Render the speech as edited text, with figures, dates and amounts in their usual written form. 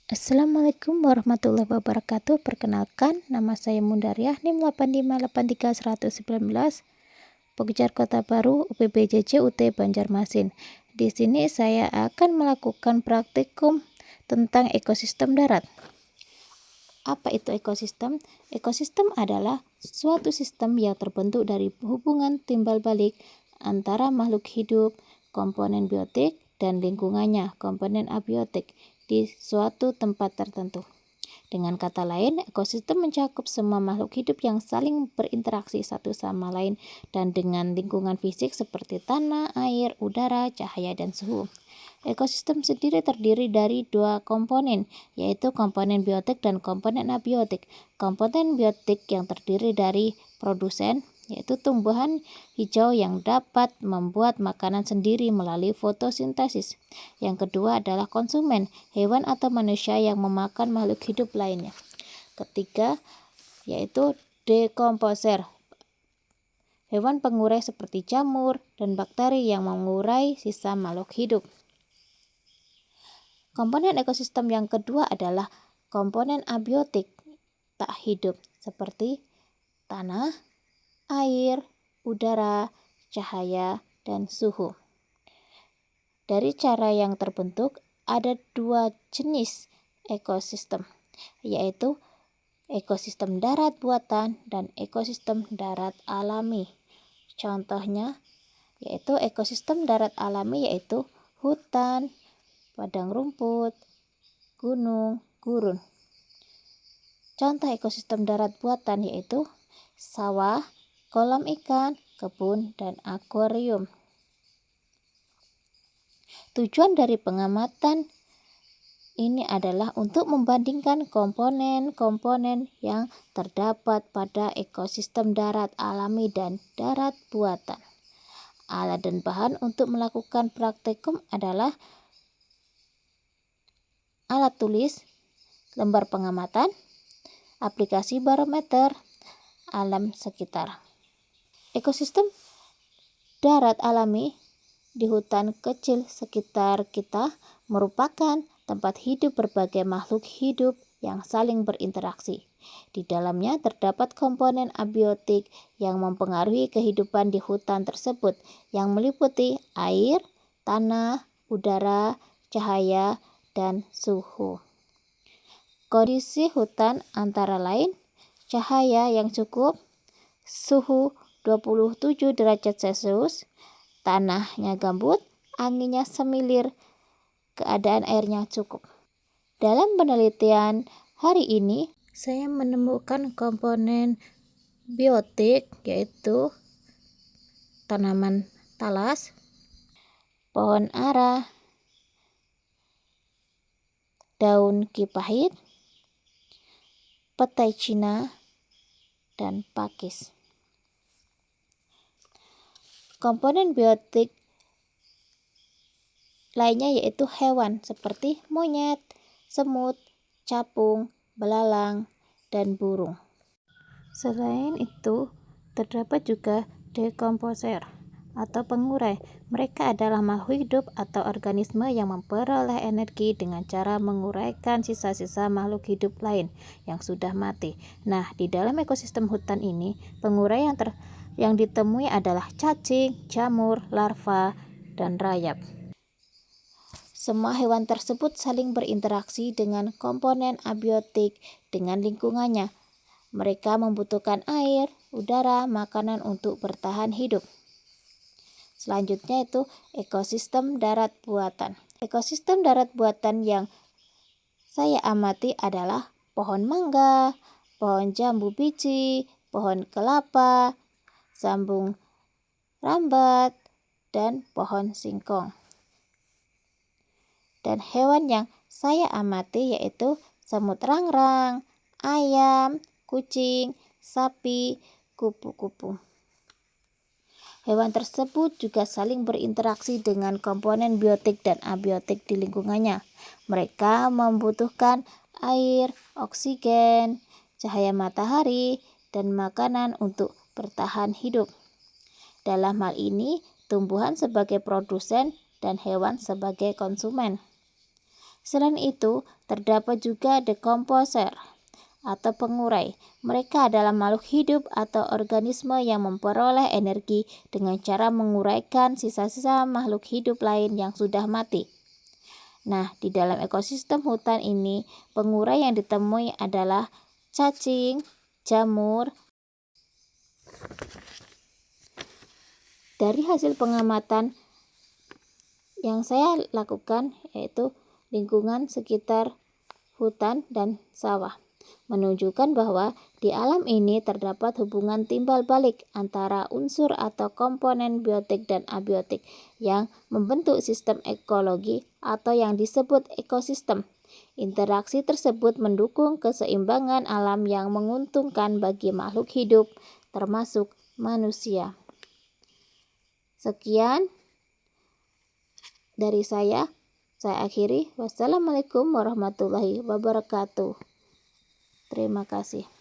Assalamualaikum warahmatullahi wabarakatuh. Perkenalkan, nama saya Mundaryah, NIM 8583119, Pekejar Kota Baru, UPBJJ UT Banjarmasin. Di sini saya akan melakukan praktikum tentang ekosistem darat. Apa itu ekosistem? Ekosistem adalah suatu sistem yang terbentuk dari hubungan timbal balik antara makhluk hidup, komponen biotik, dan lingkungannya, komponen abiotik, di suatu tempat tertentu. Dengan kata lain, ekosistem mencakup semua makhluk hidup yang saling berinteraksi satu sama lain dan dengan lingkungan fisik seperti tanah, air, udara, cahaya, dan suhu. Ekosistem sendiri terdiri dari dua komponen, yaitu komponen biotik dan komponen abiotik. Komponen biotik yang terdiri dari produsen, yaitu tumbuhan hijau yang dapat membuat makanan sendiri melalui fotosintesis. Yang kedua adalah konsumen, hewan atau manusia yang memakan makhluk hidup lainnya. Ketiga, yaitu dekomposer, hewan pengurai seperti jamur dan bakteri yang mengurai sisa makhluk hidup. Komponen ekosistem yang kedua adalah komponen abiotik, tak hidup, seperti tanah, air, udara, cahaya, dan suhu. Dari cara yang terbentuk, ada dua jenis ekosistem, yaitu ekosistem darat buatan dan ekosistem darat alami. Contohnya, yaitu ekosistem darat alami yaitu hutan, padang rumput, gunung, gurun. Contoh ekosistem darat buatan yaitu sawah, kolam ikan, kebun, dan akuarium. Tujuan dari pengamatan ini adalah untuk membandingkan komponen-komponen yang terdapat pada ekosistem darat alami dan darat buatan. Alat dan bahan untuk melakukan praktikum adalah alat tulis, lembar pengamatan, aplikasi barometer, alam sekitar. Ekosistem darat alami di hutan kecil sekitar kita merupakan tempat hidup berbagai makhluk hidup yang saling berinteraksi. Di dalamnya terdapat komponen abiotik yang mempengaruhi kehidupan di hutan tersebut, yang meliputi air, tanah, udara, cahaya, dan suhu. Kondisi hutan antara lain cahaya yang cukup, suhu 27 derajat Celcius, tanahnya gambut, anginnya semilir, keadaan airnya cukup. Dalam penelitian hari ini, saya menemukan komponen biotik yaitu tanaman talas, pohon ara, daun kipahit, petai Cina, dan pakis. Komponen biotik lainnya yaitu hewan seperti monyet, semut, capung, belalang, dan burung. Selain itu, terdapat juga dekomposer atau pengurai. Mereka adalah makhluk hidup atau organisme yang memperoleh energi dengan cara menguraikan sisa-sisa makhluk hidup lain yang sudah mati. Nah, di dalam ekosistem hutan ini, pengurai yang ditemui adalah cacing, jamur, larva, dan rayap. Semua hewan tersebut saling berinteraksi dengan komponen abiotik dengan lingkungannya. Mereka membutuhkan air, udara, makanan untuk bertahan hidup. Selanjutnya itu ekosistem darat buatan. Ekosistem darat buatan yang saya amati adalah pohon mangga, pohon jambu biji, pohon kelapa, sambung rambat, dan pohon singkong. Dan hewan yang saya amati yaitu semut rangrang, ayam, kucing, sapi, kupu-kupu. Hewan tersebut juga saling berinteraksi dengan komponen biotik dan abiotik di lingkungannya. Mereka membutuhkan air, oksigen, cahaya matahari, dan makanan untuk bertahan hidup. Dalam hal ini, tumbuhan sebagai produsen dan hewan sebagai konsumen. Selain itu, terdapat juga decomposer atau pengurai. Mereka adalah makhluk hidup atau organisme yang memperoleh energi dengan cara menguraikan sisa-sisa makhluk hidup lain yang sudah mati. Nah, di dalam ekosistem hutan ini, pengurai yang ditemui adalah cacing, jamur. Dari hasil pengamatan yang saya lakukan, yaitu lingkungan sekitar hutan dan sawah, menunjukkan bahwa di alam ini terdapat hubungan timbal balik antara unsur atau komponen biotik dan abiotik yang membentuk sistem ekologi atau yang disebut ekosistem. Interaksi tersebut mendukung keseimbangan alam yang menguntungkan bagi makhluk hidup, termasuk manusia. Sekian dari saya akhiri. Wassalamualaikum warahmatullahi wabarakatuh. Terima kasih.